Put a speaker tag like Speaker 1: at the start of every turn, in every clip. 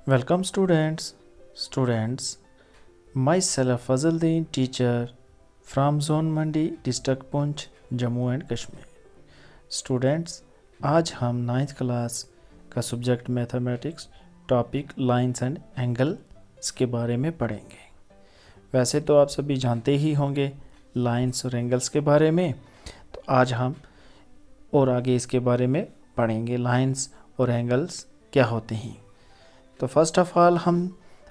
Speaker 1: Welcome students. Myself Fazaldeen, teacher from Zone Mandi, District Poonch, Jammu and Kashmir. Students, आज हम 9th class का subject mathematics topic lines and angles के बारे में पढ़ेंगे। वैसे तो आप सभी जानते ही होंगे लाइंस और एंगल्स के बारे में, तो आज हम और आगे इसके बारे में पढ़ेंगे लाइंस और एंगल्स क्या होते हैं। तो फर्स्ट ऑफ ऑल हम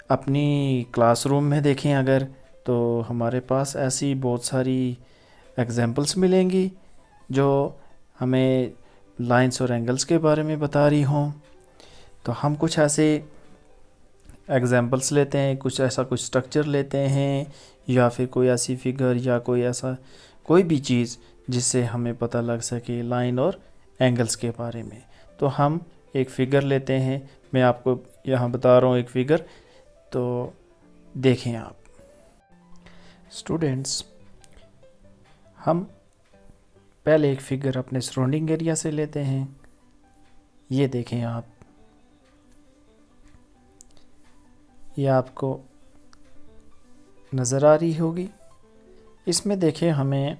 Speaker 1: अपनी क्लासरूम में देखें अगर, तो हमारे पास ऐसी बहुत सारी एग्जांपल्स मिलेंगी जो हमें लाइंस और एंगल्स के बारे में बता रही हों। तो हम कुछ ऐसे एग्जांपल्स लेते हैं, कुछ स्ट्रक्चर लेते हैं, या फिर कोई ऐसी फिगर या कोई ऐसा कोई भी चीज़ जिससे हमें पता लग सके लाइन और एंगल्स के बारे में। तो हम एक फ़िगर लेते हैं, मैं आपको यहाँ बता रहा हूँ एक फ़िगर, तो देखें आप स्टूडेंट्स। हम पहले एक फ़िगर अपने सराउंडिंग एरिया से लेते हैं। ये देखें आप, ये आपको नज़र आ रही होगी। इसमें देखें हमें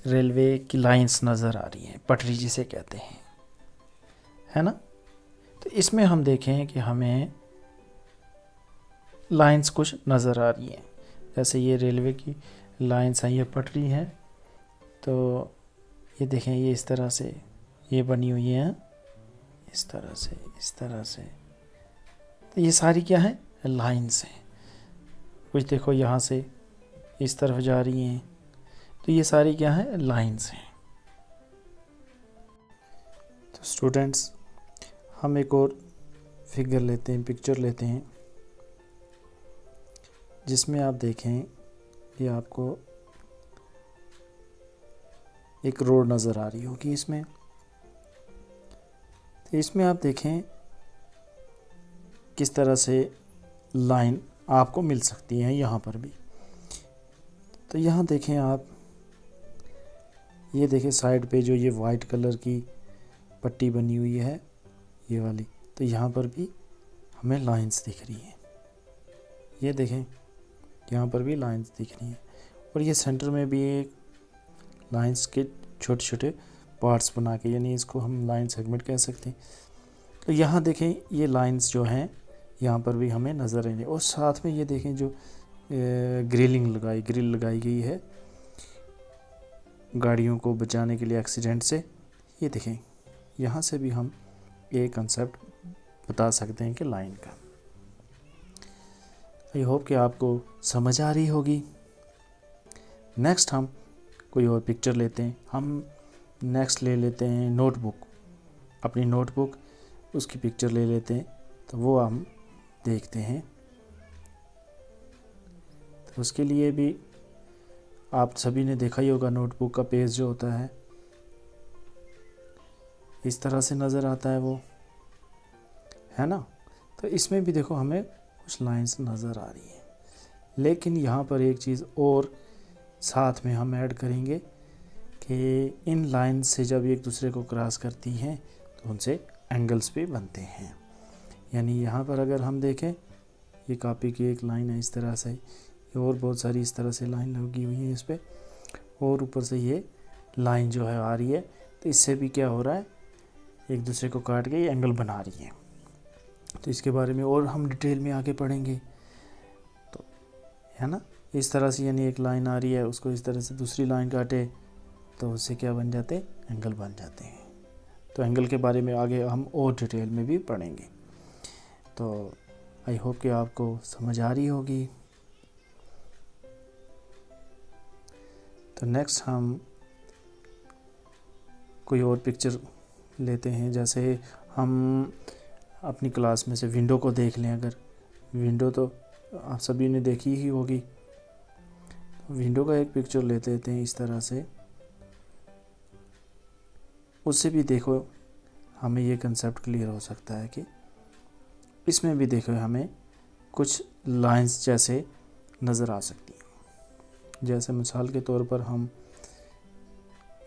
Speaker 1: रेलवे की लाइंस नज़र आ रही हैं, पटरी जिसे कहते हैं, है ना। तो इसमें हम देखें कि हमें लाइंस कुछ नज़र आ रही हैं, जैसे ये रेलवे की लाइंस हैं, ये पटरी है। तो ये देखें, ये इस तरह से ये बनी हुई हैं, इस तरह से। तो ये सारी क्या है, लाइंस हैं। कुछ देखो यहाँ से इस तरफ जा रही हैं, तो ये सारी क्या है, लाइंस हैं। तो स्टूडेंट्स, हम एक और फिगर लेते हैं, पिक्चर लेते हैं, जिसमें आप देखें कि आपको एक रोड नज़र आ रही होगी इसमें। तो इसमें आप देखें किस तरह से लाइन आपको मिल सकती है यहाँ पर भी। तो यहाँ देखें आप, ये देखें साइड पे जो ये वाइट कलर की पट्टी बनी हुई है, ये वाली, तो यहाँ पर भी हमें लाइंस दिख रही हैं। ये देखें, यहाँ पर भी लाइंस दिख रही हैं, और ये सेंटर में भी एक लाइंस के छोटे छोटे पार्ट्स बना के, यानी इसको हम लाइन सेगमेंट कह सकते हैं। तो यहाँ देखें, ये लाइंस जो हैं यहाँ पर भी हमें नज़र आ रही है, और साथ में ये देखें जो ग्रिल लगाई गई है गाड़ियों को बचाने के लिए एक्सीडेंट से। ये देखें, यहाँ से भी हम ये कंसेप्ट बता सकते हैं कि लाइन का। आई होप कि आपको समझ आ रही होगी। नेक्स्ट हम कोई और पिक्चर लेते हैं। हम नेक्स्ट ले लेते हैं नोटबुक, अपनी नोटबुक, उसकी पिक्चर ले लेते हैं। तो वो हम देखते हैं। तो उसके लिए भी आप सभी ने देखा ही होगा, नोटबुक का पेज जो होता है इस तरह से नज़र आता है, वो है ना। तो इसमें भी देखो हमें कुछ लाइंस नज़र आ रही हैं, लेकिन यहाँ पर एक चीज़ और साथ में हम ऐड करेंगे कि इन लाइंस से जब एक दूसरे को क्रॉस करती हैं तो उनसे एंगल्स भी बनते हैं। यानी यहाँ पर अगर हम देखें, ये कॉपी की एक लाइन है इस तरह से, और बहुत सारी इस तरह से लाइन लगी हुई है इस पर, और ऊपर से ये लाइन जो है आ रही है, तो इससे भी क्या हो रहा है, एक दूसरे को काट के ये एंगल बना रही है। तो इसके बारे में और हम डिटेल में आगे पढ़ेंगे, तो है ना। इस तरह से यानी एक लाइन आ रही है, उसको इस तरह से दूसरी लाइन काटे तो उससे क्या बन जाते, एंगल बन जाते हैं। तो एंगल के बारे में आगे हम और डिटेल में भी पढ़ेंगे। तो आई होप कि आपको समझ आ रही होगी। तो नेक्स्ट हम कोई और पिक्चर लेते हैं, जैसे हम अपनी क्लास में से विंडो को देख लें। अगर विंडो तो आप सभी ने देखी ही होगी, विंडो का एक पिक्चर लेते हैं इस तरह से, उससे भी देखो हमें ये कंसेप्ट क्लियर हो सकता है कि इसमें भी देखो हमें कुछ लाइंस जैसे नज़र आ सकती हैं। जैसे मिसाल के तौर पर हम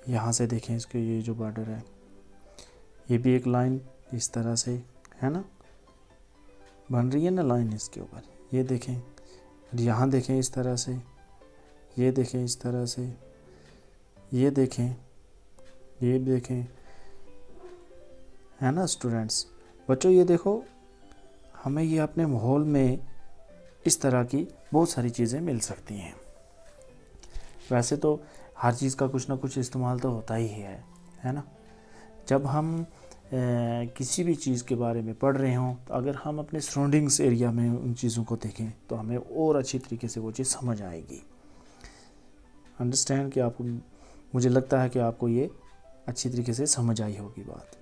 Speaker 1: यहाँ से देखें, इसके ये जो बॉर्डर है, ये भी एक लाइन इस तरह से है ना, बन रही है ना लाइन इसके ऊपर। ये देखें, यहाँ देखें इस तरह से, ये देखें इस तरह से, ये देखें, ये देखें, है ना स्टूडेंट्स। बच्चों ये देखो, हमें ये अपने माहौल में इस तरह की बहुत सारी चीज़ें मिल सकती हैं। वैसे तो हर चीज़ का कुछ ना कुछ इस्तेमाल तो होता ही है ना। जब हम किसी भी चीज़ के बारे में पढ़ रहे हों, तो अगर हम अपने सराउंडिंग्स एरिया में उन चीज़ों को देखें तो हमें और अच्छी तरीके से वो चीज़ समझ आएगी। अंडरस्टैंड कि आपको, मुझे लगता है कि आपको ये अच्छी तरीके से समझ आई होगी बात।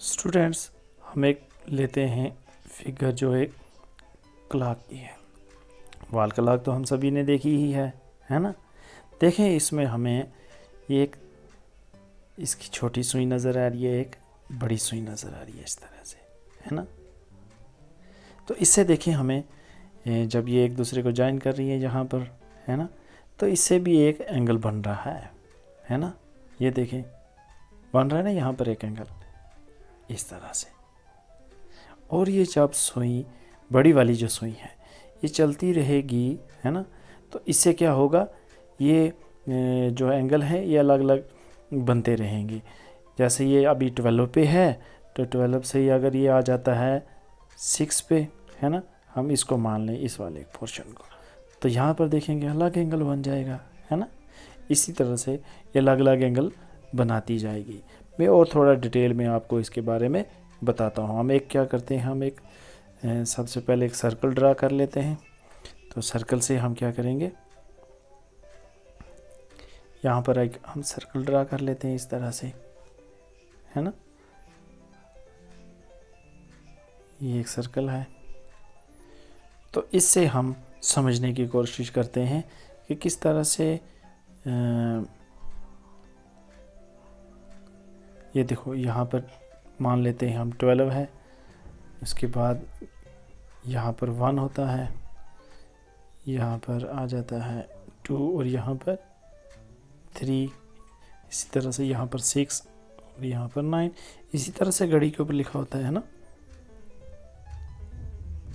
Speaker 1: स्टूडेंट्स, हम एक लेते हैं फिगर जो एक क्लॉक की है। वॉल क्लॉक तो हम सभी ने देखी ही है ना। देखें, इसमें हमें एक इसकी छोटी सुई नज़र आ रही है, एक बड़ी सुई नज़र आ रही है इस तरह से, है ना। तो इससे देखें, हमें जब ये एक दूसरे को ज्वाइन कर रही है यहाँ पर, है ना, तो इससे भी एक एंगल बन रहा है ना। ये देखें, बन रहा है ना यहाँ पर एक एंगल इस तरह से। और ये जब सुई, बड़ी वाली जो सुई है, ये चलती रहेगी, है ना, तो इससे क्या होगा, ये जो एंगल है ये अलग अलग बनते रहेंगे। जैसे ये अभी 12 पे है, तो 12 से ही अगर ये आ जाता है 6 पे, है ना, हम इसको मान लें इस वाले पोर्शन को, तो यहाँ पर देखेंगे अलग एंगल बन जाएगा, है ना। इसी तरह से ये अलग अलग एंगल बनाती जाएगी। मैं और थोड़ा डिटेल में आपको इसके बारे में बताता हूँ। हम एक क्या करते हैं, हम एक सबसे पहले एक सर्कल ड्रा कर लेते हैं। तो सर्कल से हम क्या करेंगे, यहाँ पर एक हम सर्कल ड्रा कर लेते हैं इस तरह से, है ना। ये एक सर्कल है। तो इससे हम समझने की कोशिश करते हैं कि किस तरह से ये देखो, यहाँ पर मान लेते हैं हम 12 है, इसके बाद यहाँ पर 1 होता है, यहाँ पर आ जाता है 2 और यहाँ पर 3, इसी तरह से यहाँ पर 6 और यहाँ पर 9, इसी तरह से घड़ी के ऊपर लिखा होता है ना,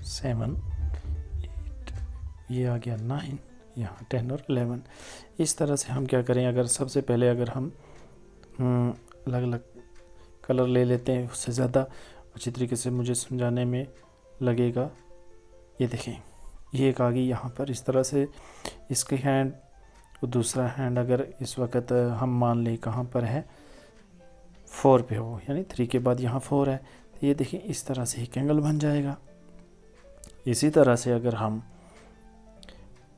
Speaker 1: 7, 8, ये आ गया 9, यहाँ 10 और 11। इस तरह से हम क्या करें, अगर सबसे पहले अगर हम अलग अलग कलर ले लेते हैं, उससे ज़्यादा अच्छी तरीके से मुझे समझाने में लगेगा। ये देखें, ये एक आ गई यहाँ पर इस तरह से, इसकी हैंड और दूसरा हैंड अगर इस वक्त हम मान लें कहाँ पर है, 4 पे हो, यानी 3 के बाद यहाँ 4 है, तो ये देखें इस तरह से एक एंगल बन जाएगा। इसी तरह से अगर हम,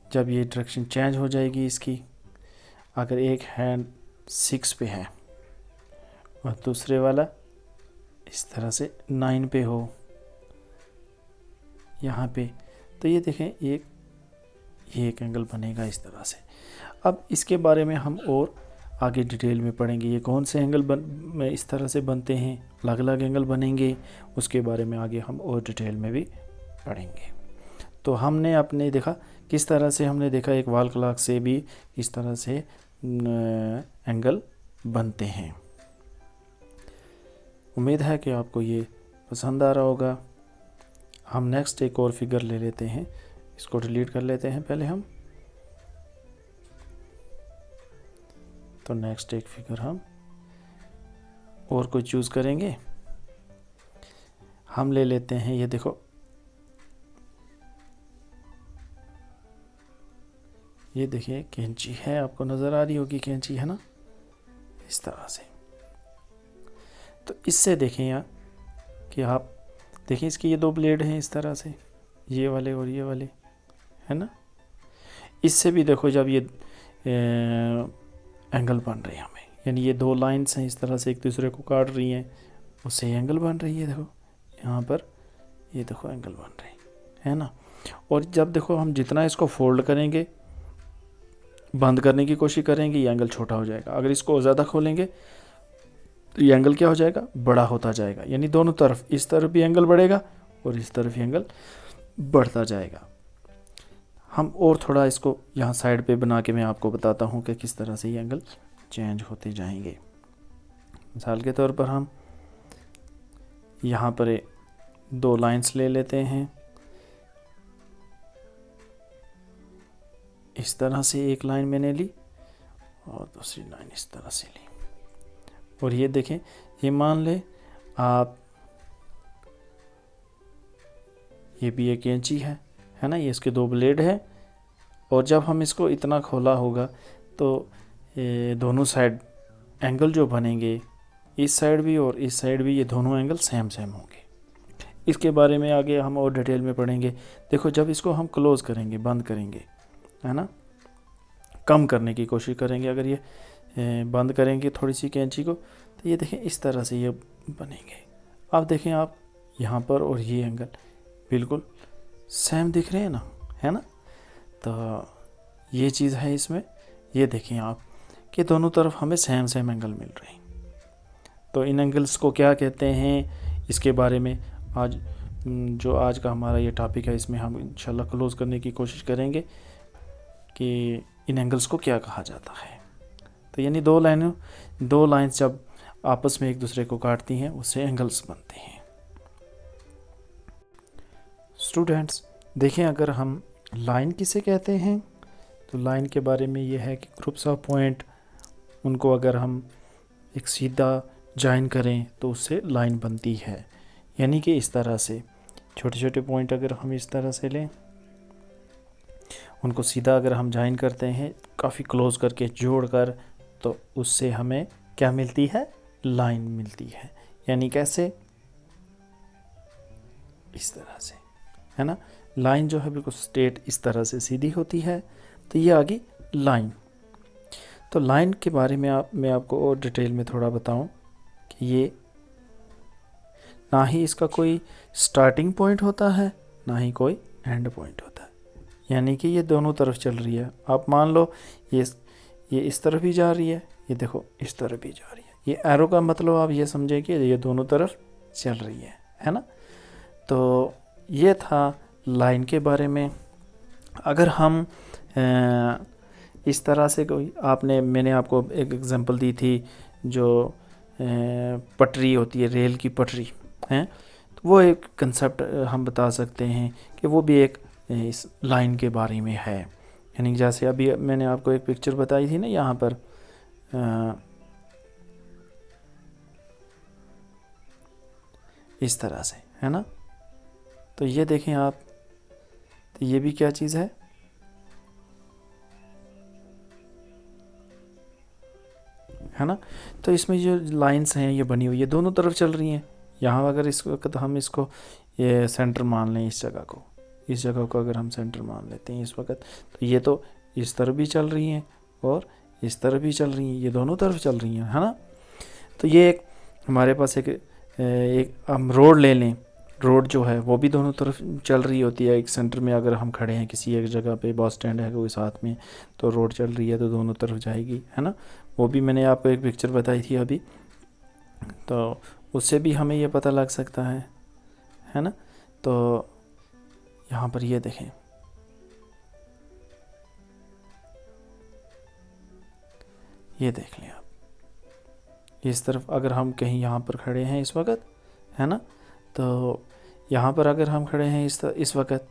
Speaker 1: जब ये डायरेक्शन चेंज हो जाएगी इसकी, अगर एक हैंड 6 पे है और दूसरे वाला इस तरह से 9 पे हो यहाँ पे, तो ये देखें ये एक एंगल बनेगा इस तरह से। अब इसके बारे में हम और आगे डिटेल में पढ़ेंगे, ये कौन से एंगल में इस तरह से बनते हैं, अलग अलग एंगल बनेंगे, उसके बारे में आगे हम और डिटेल में भी पढ़ेंगे। तो हमने अपने देखा किस तरह से, हमने देखा एक वॉल क्लॉक से भी इस तरह से एंगल बनते हैं। उम्मीद है कि आपको ये पसंद आ रहा होगा। हम नेक्स्ट एक और फिगर ले लेते हैं, इसको डिलीट कर लेते हैं पहले हम। तो नेक्स्ट एक फिगर हम और कोई चूज़ करेंगे, हम ले लेते हैं, ये देखो ये देखिए कैंची है, आपको नज़र आ रही होगी कैंची, है ना, इस तरह से। तो इससे देखें यहाँ कि आप देखें, इसके ये 2 ब्लेड हैं इस तरह से, ये वाले और ये वाले, है ना। इससे भी देखो जब ये एंगल बन रहे हैं हमें, यानी ये 2 लाइन्स हैं इस तरह से एक दूसरे को काट रही हैं, उससे एंगल बन रही है। देखो यहाँ पर ये देखो एंगल बन रहे है ना। और जब देखो हम जितना इसको फोल्ड करेंगे, बंद करने की कोशिश करेंगे, ये एंगल छोटा हो जाएगा। अगर इसको ज़्यादा खोलेंगे तो ये एंगल क्या हो जाएगा, बड़ा होता जाएगा। यानी दोनों तरफ, इस तरफ भी एंगल बढ़ेगा और इस तरफ भी एंगल बढ़ता जाएगा। हम और थोड़ा इसको यहाँ साइड पे बना के मैं आपको बताता हूँ कि किस तरह से ये एंगल चेंज होते जाएंगे। मिसाल के तौर पर हम यहाँ पर दो लाइंस ले लेते हैं, इस तरह से एक लाइन मैंने ली और दूसरी लाइन इस तरह से ली। और ये देखें, ये मान ले आप, ये भी एक कैंची है ना, ये इसके दो ब्लेड है। और जब हम इसको इतना खोला होगा तो ये दोनों साइड एंगल जो बनेंगे, इस साइड भी और इस साइड भी, ये दोनों एंगल सेम होंगे। इसके बारे में आगे हम और डिटेल में पढ़ेंगे। देखो, जब इसको हम क्लोज़ करेंगे, बंद करेंगे, है ना, कम करने की कोशिश करेंगे, अगर ये बंद करेंगे थोड़ी सी कैंची को, तो ये देखें इस तरह से ये बनेंगे। अब देखें आप यहाँ पर और ये एंगल बिल्कुल सेम दिख रहे हैं ना, है ना। तो ये चीज़ है इसमें, ये देखें आप कि दोनों तरफ हमें सेम एंगल मिल रहे हैं। तो इन एंगल्स को क्या कहते हैं, इसके बारे में आज जो आज का हमारा ये टॉपिक है, इसमें हम इंशाल्लाह क्लोज़ करने की कोशिश करेंगे कि इन एंगल्स को क्या कहा जाता है। तो यानी दो लाइंस जब आपस में एक दूसरे को काटती हैं, उससे एंगल्स बनते हैं। स्टूडेंट्स देखें, अगर हम लाइन किसे कहते हैं, तो लाइन के बारे में ये है कि ग्रुप्स ऑफ पॉइंट, उनको अगर हम एक सीधा जॉइन करें तो उससे लाइन बनती है। यानी कि इस तरह से छोटे छोटे पॉइंट अगर हम इस तरह से लें, उनको सीधा अगर हम जॉइन करते हैं काफ़ी क्लोज करके जोड़कर, तो उससे हमें क्या मिलती है, लाइन मिलती है। यानी कैसे, इस तरह से, है ना। लाइन जो है बिल्कुल स्ट्रेट इस तरह से सीधी होती है, तो ये आ गई लाइन। तो लाइन के बारे में मैं आपको और डिटेल में थोड़ा बताऊं कि ये ना ही इसका कोई स्टार्टिंग पॉइंट होता है, ना ही कोई एंड पॉइंट होता है। यानी कि ये दोनों तरफ चल रही है। आप मान लो ये इस तरफ भी जा रही है, ये देखो इस तरफ भी जा रही है। ये एरो का मतलब आप ये समझे कि ये दोनों तरफ चल रही है ना। तो ये था लाइन के बारे में। अगर हम इस तरह से कोई, मैंने आपको एक एग्जांपल दी थी, जो पटरी होती है, रेल की पटरी है, तो वो एक कंसेप्ट हम बता सकते हैं कि वो भी एक इस लाइन के बारे में है। यानी जैसे अभी मैंने आपको एक पिक्चर बताई थी ना, यहाँ पर इस तरह से, है ना। तो ये देखें आप, तो ये भी क्या चीज़ है ना। तो इसमें जो लाइंस हैं ये बनी हुई है, दोनों तरफ चल रही हैं। यहाँ अगर इस वक्त हम इसको ये सेंटर मान लें, इस जगह को अगर हम सेंटर मान लेते हैं इस वक्त, तो ये तो इस तरफ भी चल रही हैं और इस तरफ भी चल रही हैं, ये दोनों तरफ चल रही हैं, है ना। तो ये एक हमारे पास एक हम रोड ले लें, रोड जो है वो भी दोनों तरफ चल रही होती है। एक सेंटर में अगर हम खड़े हैं किसी एक जगह पे, बस स्टैंड है कोई साथ में, तो रोड चल रही है तो दोनों तरफ जाएगी, है ना। वो भी मैंने आपको एक पिक्चर बताई थी अभी, तो उससे भी हमें ये पता लग सकता है ना। तो यहाँ पर ये देखें, ये देख लें आप, इस तरफ अगर हम कहीं यहाँ पर खड़े हैं इस वक्त, है ना, तो यहाँ पर अगर हम खड़े हैं इस वक्त,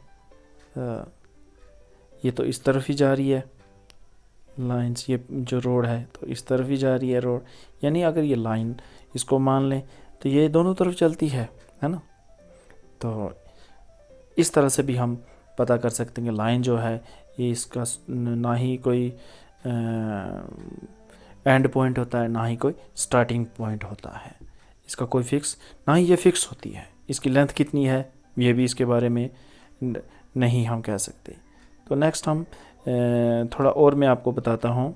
Speaker 1: ये तो इस तरफ ही जा रही है लाइंस, ये जो रोड है तो इस तरफ ही जा रही है रोड। यानी अगर ये लाइन इसको मान लें तो ये दोनों तरफ चलती है ना। तो इस तरह से भी हम पता कर सकते हैं कि लाइन जो है ये इसका ना ही कोई एंड पॉइंट होता है, ना ही कोई स्टार्टिंग पॉइंट होता है। इसका कोई फिक्स, ना ही ये फिक्स होती है। इसकी लेंथ कितनी है ये भी इसके बारे में नहीं हम कह सकते। तो नेक्स्ट हम थोड़ा और मैं आपको बताता हूँ।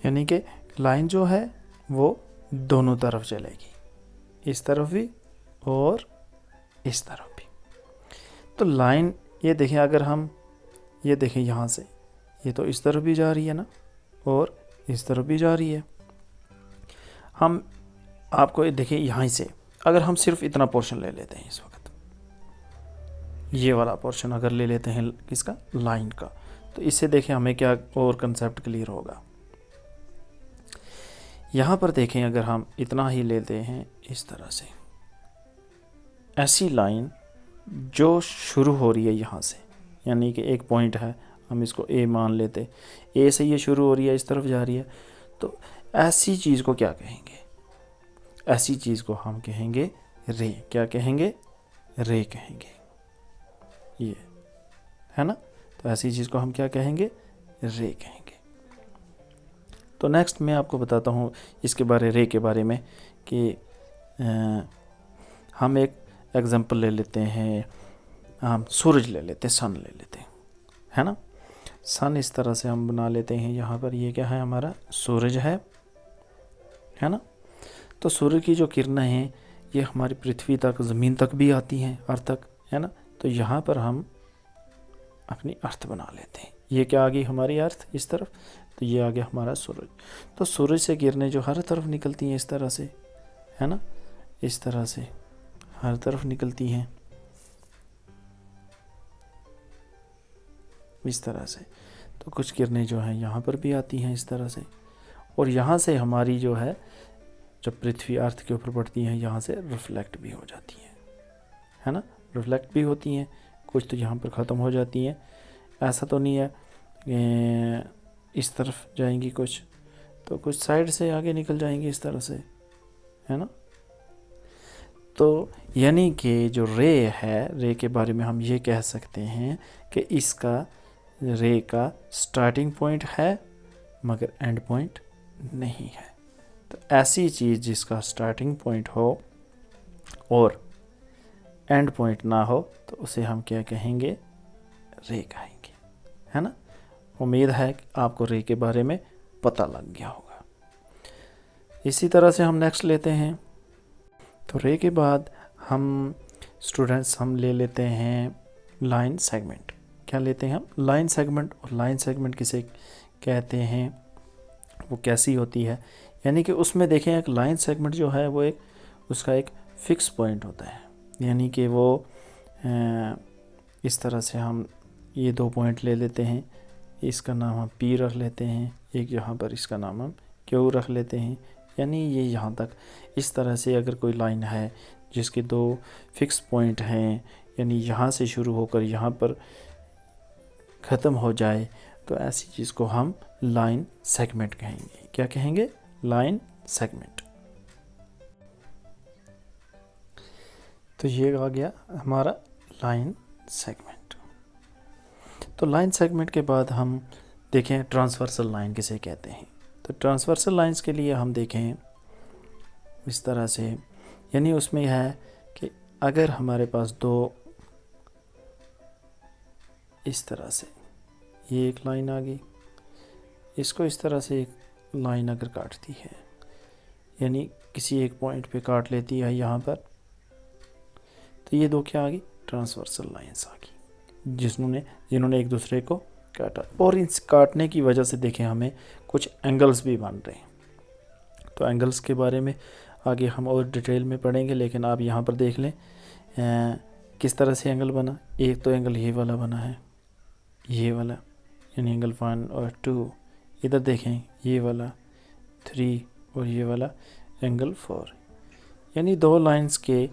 Speaker 1: यानी कि लाइन जो है वो दोनों तरफ चलेगी, इस तरफ भी और इस तरफ भी। तो लाइन ये देखें, अगर हम ये देखें यहाँ से, ये तो इस तरफ भी जा रही है ना और इस तरफ भी जा रही है। हम आपको देखिए यहाँ से अगर हम सिर्फ इतना पोर्शन ले लेते हैं इस वक्त, ये वाला पोर्शन अगर ले लेते हैं किसका, लाइन का, तो इससे देखें हमें क्या और कंसेप्ट क्लियर होगा। यहाँ पर देखें, अगर हम इतना ही लेते हैं इस तरह से, ऐसी लाइन जो शुरू हो रही है यहाँ से, यानी कि एक पॉइंट है, हम इसको ए मान लेते, ए से ये शुरू हो रही है, इस तरफ जा रही है, तो ऐसी चीज़ को क्या कहेंगे? ऐसी चीज़ को हम कहेंगे रे। क्या कहेंगे? रे कहेंगे, ये है ना। तो ऐसी चीज़ को हम क्या कहेंगे? रे कहेंगे। तो नेक्स्ट मैं आपको बताता हूँ इसके बारे, रे के बारे में, कि हम एक एग्जांपल ले लेते हैं, हम सूरज ले लेते हैं, सन ले लेते हैं, है ना। सन इस तरह से हम बना लेते हैं, यहाँ पर ये क्या है? हमारा सूरज है ना। तो सूर्य की जो किरणें हैं ये हमारी पृथ्वी तक, ज़मीन तक भी आती हैं, अर्थ तक, है ना। तो यहाँ पर हम अपनी अर्थ बना लेते हैं। ये क्या आ गई? हमारी अर्थ इस तरफ, तो ये आ गया हमारा सूरज। तो सूरज से किरणें जो हर तरफ निकलती हैं इस तरह से, है ना, इस तरह से हर तरफ निकलती हैं इस तरह से। तो कुछ किरणें जो हैं यहाँ पर भी आती हैं इस तरह से, और यहाँ से हमारी जो है, जब पृथ्वी अर्थ के ऊपर पड़ती हैं, यहाँ से रिफ्लेक्ट भी हो जाती हैं, है ना। रिफ्लेक्ट भी होती हैं, कुछ तो यहाँ पर ख़त्म हो जाती हैं। ऐसा तो नहीं है इस तरफ जाएंगी कुछ, तो कुछ साइड से आगे निकल जाएंगी इस तरह से, है ना। तो यानी कि जो रे है, रे के बारे में हम ये कह सकते हैं कि इसका, रे का स्टार्टिंग पॉइंट है मगर एंड पॉइंट नहीं है। तो ऐसी चीज़ जिसका स्टार्टिंग पॉइंट हो और एंड पॉइंट ना हो, तो उसे हम क्या कहेंगे? रे कहेंगे, है ना। उम्मीद है कि आपको रे के बारे में पता लग गया होगा। इसी तरह से हम नेक्स्ट लेते हैं। तो रे के बाद हम स्टूडेंट्स हम ले लेते हैं लाइन सेगमेंट। क्या लेते हैं हम? Line segment. और लाइन सेगमेंट किसे कहते हैं, वो कैसी होती है? यानी कि उसमें देखें, एक लाइन सेगमेंट जो है वो एक, उसका एक फ़िक्स पॉइंट होता है, यानी कि वो इस तरह से हम ये दो पॉइंट ले लेते हैं, इसका नाम हम पी रख लेते हैं, एक यहाँ पर इसका नाम हम क्यू रख लेते हैं, यानी ये यहाँ तक। इस तरह से अगर कोई लाइन है जिसके दो फिक्स पॉइंट हैं, यानी यहाँ से शुरू होकर यहाँ पर ख़त्म हो जाए, तो ऐसी चीज़ को हम लाइन सेगमेंट कहेंगे। क्या कहेंगे? Line segment. तो ये आ गया हमारा लाइन सेगमेंट। तो लाइन सेगमेंट के बाद हम देखें ट्रांसवर्सल लाइन किसे कहते हैं। तो ट्रांसवर्सल लाइंस के लिए हम देखें इस तरह से, यानी उसमें है कि अगर हमारे पास दो, इस तरह से ये एक लाइन आ गई, इसको इस तरह से एक लाइन अगर काटती है, यानी किसी एक पॉइंट पे काट लेती है यहाँ पर, तो ये दो क्या आ गई? ट्रांसवर्सल लाइंस आ गई, जिन्होंने एक दूसरे को काटा। और इस काटने की वजह से देखें हमें कुछ एंगल्स भी बन रहे हैं। तो एंगल्स के बारे में आगे हम और डिटेल में पढ़ेंगे, लेकिन आप यहाँ पर देख लें किस तरह से एंगल बना। एक तो एंगल ये वाला बना है, ये वाला, यानी एंगल 1 और 2। इधर देखें ये वाला 3 और ये वाला एंगल 4, यानी दो लाइंस के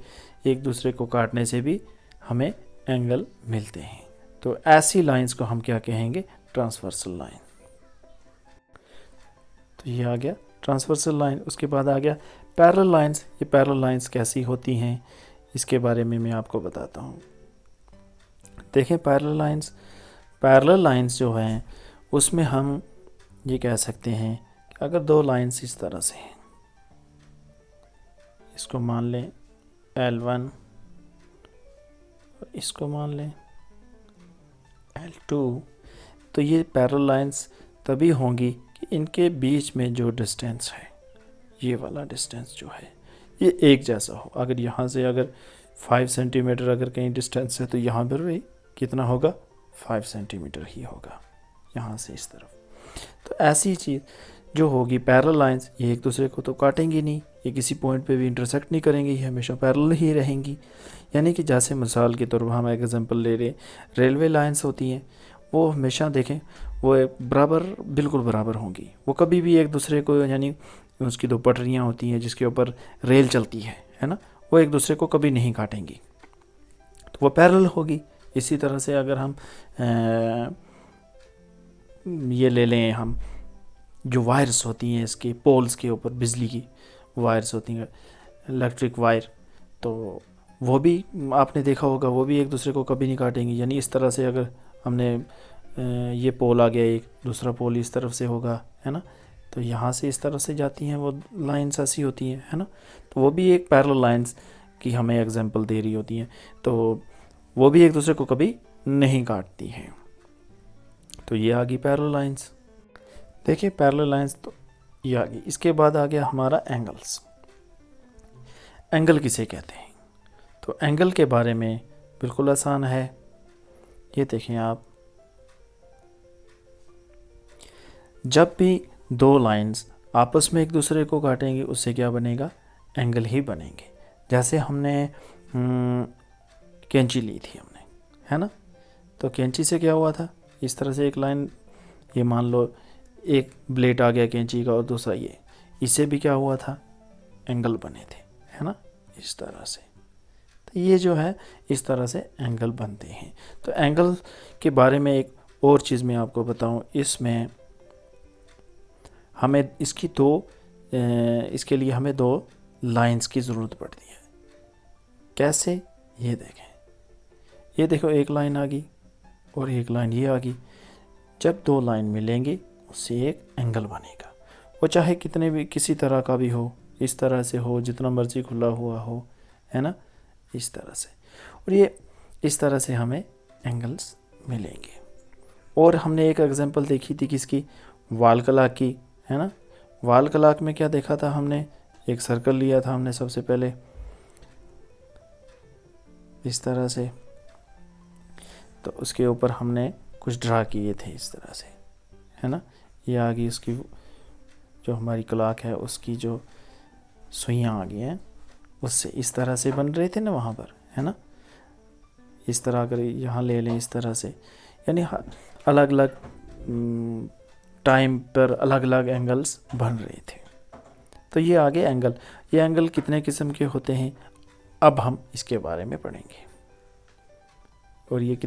Speaker 1: एक दूसरे को काटने से भी हमें एंगल मिलते हैं। तो ऐसी लाइंस को हम क्या कहेंगे? Transversal line. तो ये आ गया ट्रांसवर्सल लाइन। उसके बाद आ गया पैरेलल लाइंस। ये पैरेलल लाइंस कैसी होती हैं इसके बारे में मैं आपको बताता हूँ। देखें पैरेलल लाइंस जो हैं उसमें हम ये कह सकते हैं कि अगर दो लाइंस इस तरह से हैं, इसको मान लें L1 और इसको मान लें L2, तो ये पैरेलल लाइंस तभी होंगी कि इनके बीच में जो डिस्टेंस है, ये वाला डिस्टेंस जो है, ये एक जैसा हो। अगर यहाँ से अगर 5 सेंटीमीटर अगर कहीं डिस्टेंस है, तो यहाँ पर भी कितना होगा? 5 सेंटीमीटर ही होगा यहाँ से इस तरफ। तो ऐसी चीज़ जो होगी पैरेलल लाइंस, ये एक दूसरे को तो काटेंगी नहीं, ये किसी पॉइंट पे भी इंटरसेक्ट नहीं करेंगी, ये हमेशा पैरेलल ही रहेंगी। यानी कि जैसे मिसाल के तौर पर हम एग्जांपल ले रहे, रेलवे लाइंस होती हैं, वो हमेशा देखें वो बराबर, बिल्कुल बराबर होंगी, वो कभी भी एक दूसरे को, यानी उसकी दो पटरियाँ होती हैं जिसके ऊपर रेल चलती है ना, वो एक दूसरे को कभी नहीं काटेंगी, तो वो पैरेलल होगी। इसी तरह से अगर हम ये ले लें, हम जो वायर्स होती हैं इसके पोल्स के ऊपर, बिजली की वायर्स होती हैं, इलेक्ट्रिक वायर, तो वो भी आपने देखा होगा, वो भी एक दूसरे को कभी नहीं काटेंगी। यानी इस तरह से अगर हमने ये पोल आ गया, एक दूसरा पोल इस तरफ से होगा, है ना, तो यहाँ से इस तरह से जाती हैं वो लाइंस ऐसी होती हैं, है ना, तो वो भी एक पैरेलल लाइंस की हमें एग्जांपल दे रही होती हैं, तो वो भी एक दूसरे को कभी नहीं काटती हैं। तो ये आ गई पैरेलल लाइंस। देखिए पैरेलल लाइंस तो ये आ गई। इसके बाद आ गया हमारा एंगल्स। एंगल किसे कहते हैं? तो एंगल के बारे में बिल्कुल आसान है। ये देखें आप, जब भी दो लाइंस आपस में एक दूसरे को काटेंगे उससे क्या बनेगा? एंगल ही बनेंगे। जैसे हमने कैंची ली थी हमने, है ना, तो कैंची से क्या हुआ था? इस तरह से एक लाइन, ये मान लो एक ब्लेड आ गया कैंची का और दूसरा ये, इससे भी क्या हुआ था? एंगल बने थे, है ना, इस तरह से। तो ये जो है इस तरह से एंगल बनते हैं। तो एंगल के बारे में एक और चीज़ मैं आपको बताऊं, इसमें हमें इसके लिए हमें दो लाइंस की ज़रूरत पड़ती है। कैसे? ये देखें, ये देखो एक लाइन आ गई और एक लाइन ये आ गई। जब दो लाइन मिलेंगी उससे एक एंगल बनेगा, वो चाहे कितने भी किसी तरह का भी हो, इस तरह से हो, जितना मर्जी खुला हुआ हो, है ना, इस तरह से। और ये इस तरह से हमें एंगल्स मिलेंगे। और हमने एक एग्जांपल देखी थी किसकी? वाल क्लॉक की, है ना। वाल क्लॉक में क्या देखा था हमने? एक सर्कल लिया था हमने सबसे पहले इस तरह से, तो उसके ऊपर हमने कुछ ड्रा किए थे इस तरह से, है ना। ये आ गई उसकी जो हमारी क्लॉक है उसकी जो सुइयाँ आ गई हैं, उससे इस तरह से बन रहे थे ना वहाँ पर, है ना। इस तरह अगर यहाँ ले लें इस तरह से, यानी अलग अलग टाइम पर अलग अलग एंगल्स बन रहे थे। तो ये आगे एंगल, ये एंगल कितने किस्म के होते हैं अब हम इसके बारे में पढ़ेंगे। और ये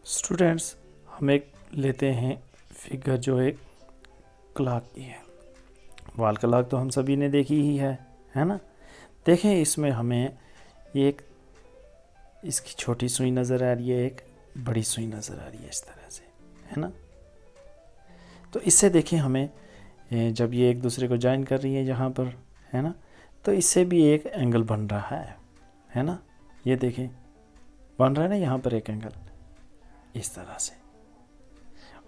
Speaker 1: स्टूडेंट्स, हम एक लेते हैं फिगर जो एक क्लॉक की है। वाल क्लॉक तो हम सभी ने देखी ही है ना। देखें इसमें हमें एक इसकी छोटी सुई नज़र आ रही है, एक बड़ी सुई नज़र आ रही है इस तरह से, है ना। तो इससे देखें हमें जब ये एक दूसरे को ज्वाइन कर रही है यहाँ पर, है ना, तो इससे भी एक एंगल बन रहा है ना। ये देखें बन रहा है ना यहाँ पर एक एंगल इस तरह से।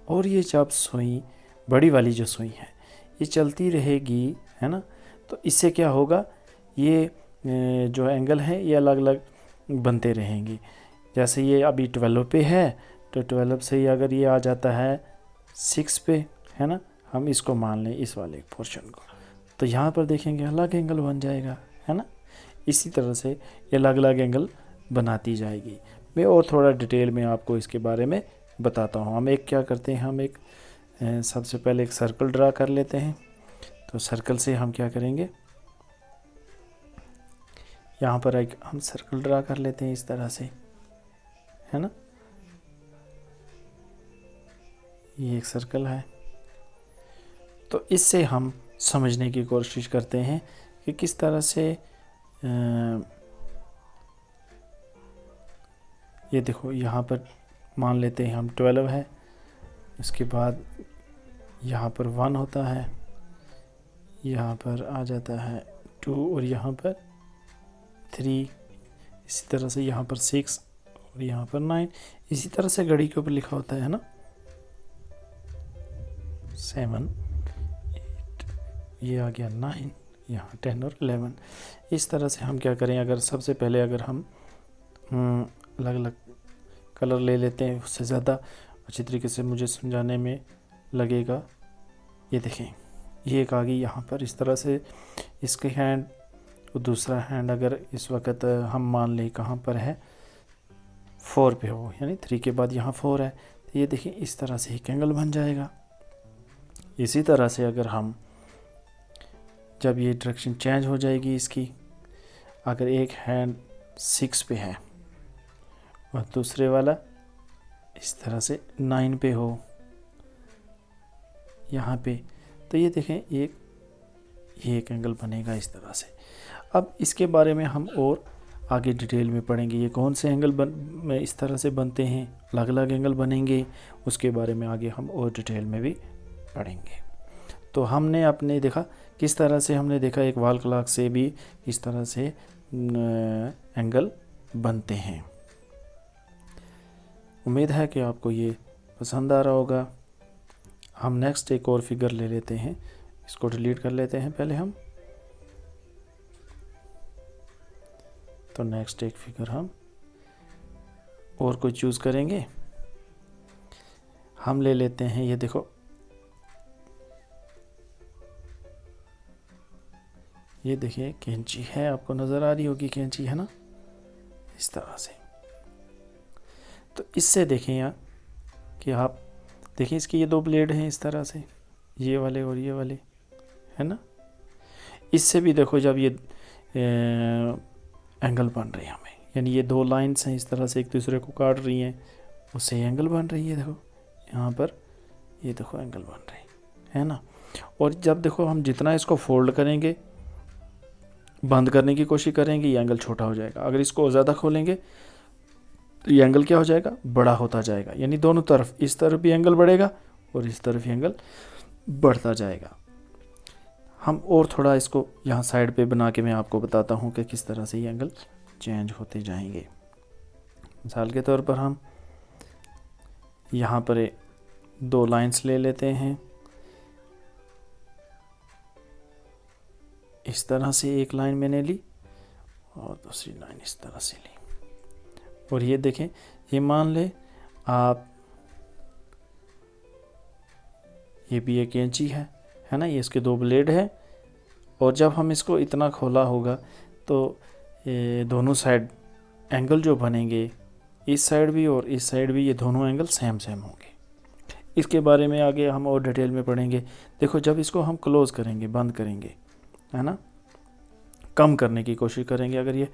Speaker 1: और ये जब सुई, बड़ी वाली जो सुई है, ये चलती रहेगी, है ना, तो इससे क्या होगा? ये जो एंगल है ये अलग अलग बनते रहेंगे। जैसे ये अभी 12 पे है, तो 12 से ही अगर ये आ जाता है 6 पे, है ना, हम इसको मान लें इस वाले पोर्शन को, तो यहाँ पर देखेंगे अलग एंगल बन जाएगा, है ना। इसी तरह से ये अलग अलग एंगल बनाती जाएगी। मैं और थोड़ा डिटेल में आपको इसके बारे में बताता हूँ। हम एक क्या करते हैं, हम एक सबसे पहले एक सर्कल ड्रा कर लेते हैं। तो सर्कल से हम क्या करेंगे, यहाँ पर एक हम सर्कल ड्रा कर लेते हैं इस तरह से, है ना। ये एक सर्कल है। तो इससे हम समझने की कोशिश करते हैं कि किस तरह से ये देखो यहाँ पर मान लेते हैं हम 12 है, इसके बाद यहाँ पर 1 होता है, यहाँ पर आ जाता है 2 और यहाँ पर 3, इसी तरह से यहाँ पर 6 और यहाँ पर 9, इसी तरह से घड़ी के ऊपर लिखा होता है ना, 7, 8, ये आ गया 9, यहाँ 10 और 11। इस तरह से हम क्या करें, अगर सबसे पहले अगर हम अलग अलग कलर ले लेते हैं, उससे ज़्यादा अच्छी तरीके से मुझे समझाने में लगेगा। ये देखें, ये एक आ गई यहाँ पर इस तरह से, इसके हैंड और दूसरा हैंड अगर इस वक्त हम मान लें कहाँ पर है, 4 पे हो, यानी 3 के बाद यहाँ 4 है, तो ये देखिए इस तरह से एक एंगल बन जाएगा। इसी तरह से अगर हम जब ये डायरेक्शन चेंज हो जाएगी इसकी, अगर एक हैंड 6 पे है और दूसरे वाला इस तरह से 9 पे हो यहाँ पे, तो ये देखें ये एक एंगल बनेगा इस तरह से। अब इसके बारे में हम और आगे डिटेल में पढ़ेंगे, ये कौन से एंगल में इस तरह से बनते हैं, अलग अलग एंगल बनेंगे, उसके बारे में आगे हम और डिटेल में भी पढ़ेंगे। तो हमने अपने देखा किस तरह से हमने देखा एक वॉल क्लॉक से भी इस तरह से एंगल बनते हैं। उम्मीद है कि आपको ये पसंद आ रहा होगा। हम नेक्स्ट एक और फिगर ले लेते हैं, इसको डिलीट कर लेते हैं पहले हम। तो नेक्स्ट एक फिगर हम और कोई चूज़ करेंगे, हम ले लेते हैं, ये देखो ये देखिए कैंची है, आपको नज़र आ रही होगी कैंची है ना, इस तरह से। तो इससे देखें यहाँ कि आप देखें इसकी ये 2 ब्लेड हैं इस तरह से, ये वाले और ये वाले, है ना। इससे भी देखो जब ये एंगल बन रहे हैं हमें, यानी ये 2 लाइंस हैं इस तरह से एक दूसरे को काट रही हैं, उससे एंगल बन रही है। देखो यहाँ पर ये देखो एंगल बन रही है ना। और जब देखो हम जितना इसको फोल्ड करेंगे, बंद करने की कोशिश करेंगे, ये एंगल छोटा हो जाएगा। अगर इसको ज़्यादा खोलेंगे तो ये एंगल क्या हो जाएगा, बड़ा होता जाएगा। यानी दोनों तरफ, इस तरफ भी एंगल बढ़ेगा और इस तरफ भी एंगल बढ़ता जाएगा। हम और थोड़ा इसको यहाँ साइड पे बना के मैं आपको बताता हूँ कि किस तरह से ये एंगल चेंज होते जाएंगे। मिसाल के तौर पर हम यहाँ पर 2 लाइंस ले लेते हैं, इस तरह से एक लाइन मैंने ली और दूसरी लाइन इस तरह से ली। और ये देखें, ये मान ले आप, ये भी एक कैंची है ना, ये इसके 2 ब्लेड है। और जब हम इसको इतना खोला होगा तो ये दोनों साइड एंगल जो बनेंगे, इस साइड भी और इस साइड भी, ये दोनों एंगल सेम होंगे। इसके बारे में आगे हम और डिटेल में पढ़ेंगे। देखो जब इसको हम क्लोज़ करेंगे, बंद करेंगे, है ना, कम करने की कोशिश करेंगे, अगर ये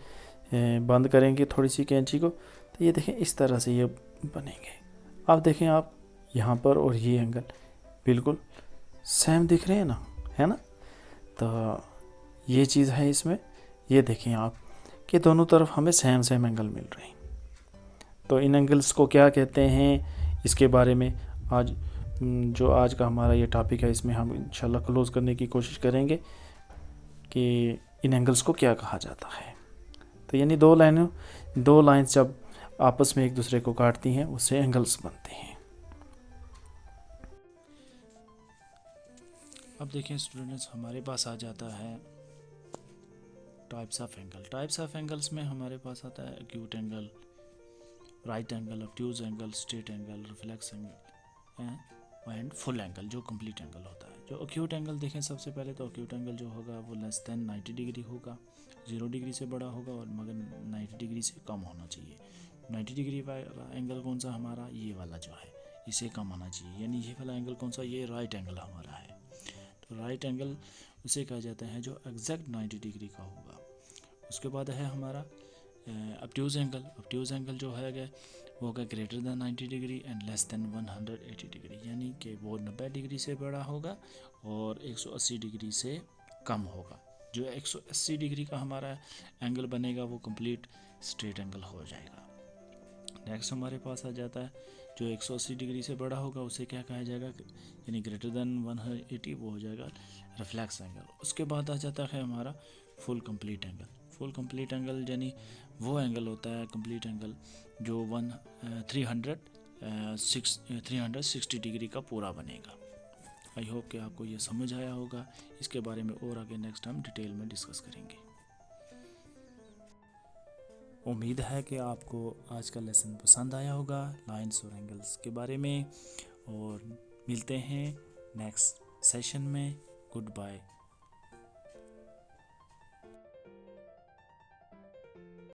Speaker 1: बंद करेंगे थोड़ी सी कैंची को, तो ये देखें इस तरह से ये बनेंगे। अब देखें आप यहाँ पर और ये एंगल बिल्कुल सेम दिख रहे हैं ना, है ना। तो ये चीज़ है इसमें, ये देखें आप कि दोनों तरफ हमें सेम एंगल मिल रहे हैं। तो इन एंगल्स को क्या कहते हैं, इसके बारे में आज जो आज का हमारा ये टॉपिक है, इसमें हम इंशाल्लाह क्लोज़ करने की कोशिश करेंगे कि इन एंगल्स को क्या कहा जाता है। तो यानी 2 लाइंस जब आपस में एक दूसरे को काटती हैं, उससे एंगल्स बनते हैं। अब देखें स्टूडेंट्स, हमारे पास आ जाता है types of angle. Types of angles में हमारे पास आता है acute angle, right angle, obtuse angle, straight angle, reflex angle and full angle, जो कंप्लीट एंगल होता है। जो एक्यूट एंगल देखें, सबसे पहले तो एक्यूट एंगल जो होगा वो लेस देन 90 डिग्री होगा, 0 डिग्री से बड़ा होगा और मगर 90 डिग्री से कम होना चाहिए। 90 डिग्री वाला एंगल कौन सा हमारा, ये वाला जो है, इसे कम होना चाहिए। यानी ये वाला एंगल कौन सा, ये राइट एंगल हमारा है। तो राइट एंगल उसे कहा जाता है जो एग्जैक्ट 90 डिग्री का होगा। उसके बाद है हमारा ऑब्ट्यूज एंगल। ऑब्ट्यूज एंगल जो है वो होगा greater than 90 degree and less than 180 degree, यानी कि वो 90 डिग्री से बड़ा होगा और 180 डिग्री से कम होगा। जो 180 डिग्री का हमारा एंगल बनेगा वो कंप्लीट स्ट्रेट एंगल हो जाएगा। नेक्स्ट हमारे पास आ जाता है जो 180 डिग्री से बड़ा होगा, उसे क्या कहा जाएगा, यानी ग्रेटर दैन 180, वो हो जाएगा रिफ्लेक्स एंगल। उसके बाद आ जाता है हमारा full complete angle. Full complete angle यानी वो एंगल होता है कंप्लीट एंगल जो 360 डिग्री का पूरा बनेगा। आई होप कि आपको ये समझ आया होगा। इसके बारे में और आगे नेक्स्ट हम डिटेल में डिस्कस करेंगे। उम्मीद है कि आपको आज का लेसन पसंद आया होगा लाइंस और एंगल्स के बारे में, और मिलते हैं नेक्स्ट सेशन में। Good bye.